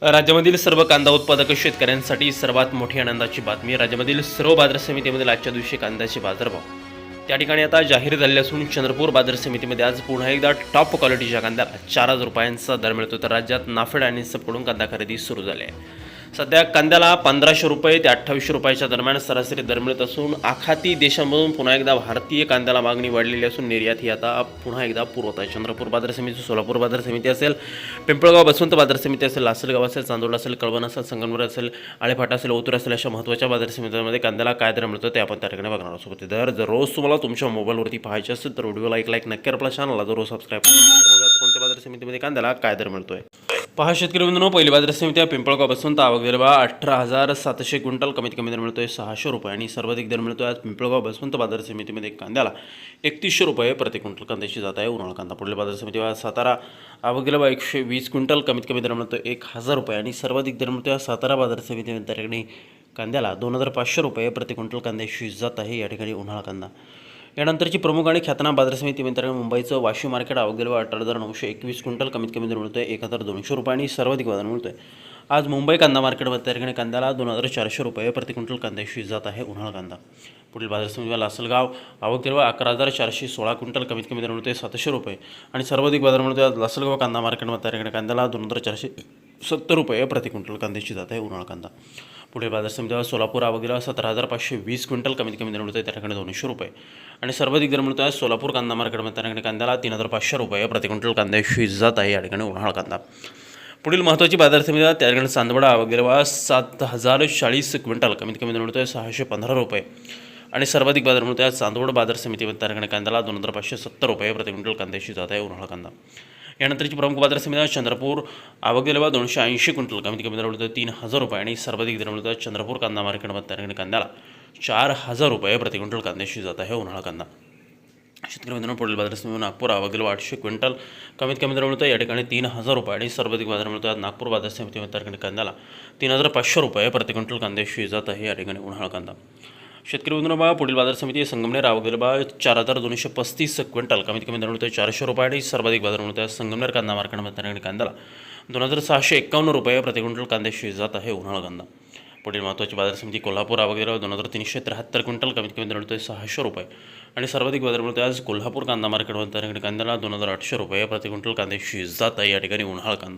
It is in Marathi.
राज्यामधील सर्व कांदा उत्पादक शेतकऱ्यांसाठी सर्वात मोठी आनंदाची बातमी. राज्यामधील सर्व बाजार समितीमधील आजच्या दिवशी कांद्याचे बाजारभाव त्या ठिकाणी आता जाहीर झाले असून चंद्रपूर बाजार समितीमध्ये आज पुन्हा एकदा टॉप क्वालिटीच्या कांद्याला 4,000 रुपयांचा दर मिळतो. तर राज्यात नाफेड आणि सबकडून कांदा खरेदी सुरू झाली आहे. सध्या कांद्याला 1,500 रुपये ते 2,800 रुपयाच्या दरम्यान सरासरी दर मिळत असून आखाती देशांमधून पुन्हा एकदा भारतीय कांद्याला मागणी वाढलेली असून निर्यात ही आता पुन्हा एकदा पुरवत आहे. चंद्रपूर बाजार समिती, सोलापूर बाजार समिती असेल, पिंपळगाव बसवंत बाजार समिती असेल, लासलगाव असेल, चांदोड असेल, कळवण असेल, संगमनेर असेल, आळेफाटा असेल, ओतूर असेल, अशा महत्त्वाच्या बाजार समित्यांमध्ये कांद्याला काय दर मिळतो ते आपण त्या ठिकाणी बघणार आहोत. दर जर रोज तुम्हाला तुमच्या मोबाईलवरती पाहायचे असेल तर व्हिडिओला एक लाईक नक्की, आपल्या चॅनलला जर रोज सबस्क्राईब करा. कोणत्या बाजार समितीमध्ये कांद्याला काय दर मिळतोय पहा. शेतकरी बंधूंनो, पहिली बाजार समिती पिंपळगाव बसवंत. आवक दर 18,700 क्विंटल, कमीत कमी दर मिळतोय 600 रुपये आणि सर्वाधिक दर मिळतोय आज पिंपळगाव बसवंत बाजार समितीमध्ये कांद्याला 3100 रुपये प्रति क्विंटल कांद्याची जात आहे उन्हाळा कांदा. पुढील बाजार समिती सातारा. आवक दर 120 क्विंटल, कमीत कमी दर मिळतोय 1,000 रुपये आणि सर्वाधिक दर मिळतोय सातारा बाजार समितीमध्ये त्या ठिकाणी कांद्याला 2,500 रुपये प्रति क्विंटल कांद्याची जात आहे या ठिकाणी उन्हाळा कांदा. यानंतरची प्रमुख आणि ख्यातनाम बाजार समिती मित्रांनो, मुंबईचं वाशी मार्केट. आवक दर 18,921 क्विंटल, कमीत कमी दर मिळतोय 1,200 रुपये आणि सर्वाधिक बाजार मिळतोय आज मुंबई कांदा मार्केटमध्ये त्या ठिकाणी कांद्याला 2,400 रुपये प्रति क्विंटल कांद्याची जात आहे उन्हाळा कांदा. पुढील बाजार समिती लासलगाव. आवक दर 11,416 क्विंटल, कमीत कमी दर मिळतोय 700 रुपये आणि सर्वाधिक बाजार मिळतोय आज लासलगाव कांदा मार्केटमध्ये त्या ठिकाणी कांद्याला 2,470 रुपये प्रति क्विंटल कांद्याची जात आहे उन्हाळा कांदा. पुढील बाजार समिती सोलापूर. आवक दर 17,520 क्विंटल, कमीत कमी दर मिळतोय त्या ठिकाणी 200 रुपये आणि सर्वाधिक दर मिळतोय सोलापूर कांदा मार्केटमध्ये त्या ठिकाणी कांद्याला 3,500 रुपये प्रति क्विंटल कांद्याची जात आहे या ठिकाणी उन्हाळा कांदा. पुढील महत्त्वाची बाजार समिती त्या ठिकाणी चांदवड. आवक दर 7,040 क्विंटल, कमीत कमी दर मिळतोय 615 रुपये आणि सर्वाधिक बाजार मिळतोय चांदवड बाजार समितीमध्ये त्या ठिकाणी कांद्याला 2,570 रुपये प्रति क्विंटल कांद्याची जात आहे उन्हाळा कांदा. यानंतरची प्रमुख बाजार समिती चंद्रपूर. आवक दर 280 क्विंटल, कमीत कमी दर मिळतोय 3,000 रुपये आणि सर्वाधिक दर मिळतोय चंद्रपूर कांदा मार्केटमध्ये त्या ठिकाणी कांद्याला 4,000 रुपये प्रति क्विंटल कांद्याची जात आहे उन्हाळा कांदा. शेतकरी मित्रांनो, पुढील बाजार समिती नागपूर. आवक दर 800 क्विंटल, कमीत कमी दर मिळतोय या ठिकाणी 3,000 रुपये आणि सर्वाधिक बाजार मिळतोय नागपूर बाजार समितीमध्ये त्या ठिकाणी कांद्याला 3,500 रुपये प्रति क्विंटल कांद्याची जात आहे या ठिकाणी उन्हाळा कांदा. शेतकरी बंधूंनो, पुढील बाजार समिती संगमनेर. आवक दर 4,235 क्विंटल, कमीत कमी दर मिळतोय 400 रुपये आणि सर्वाधिक बाजार मिळतोय संगमनेर कांदा मार्केटमध्ये त्या ठिकाणी कांद्याला 2,651 रुपये प्रति क्विंटल कांद्याची जात आहे उन्हाळा कांदा. पुढील महत्त्वाची बाजार समिती कोल्हापूर. आवक दर 2,373 क्विंटल, कमीत कमी दर मिळतोय 600 रुपये आणि सर्वाधिक बाजार मिळतोय आज कोल्हापूर कांदा मार्केटमध्ये त्या ठिकाणी कांद्याला 2,800 रुपये प्रति क्विंटल कांद्याची जात आहे या ठिकाणी उन्हाळा कांदा.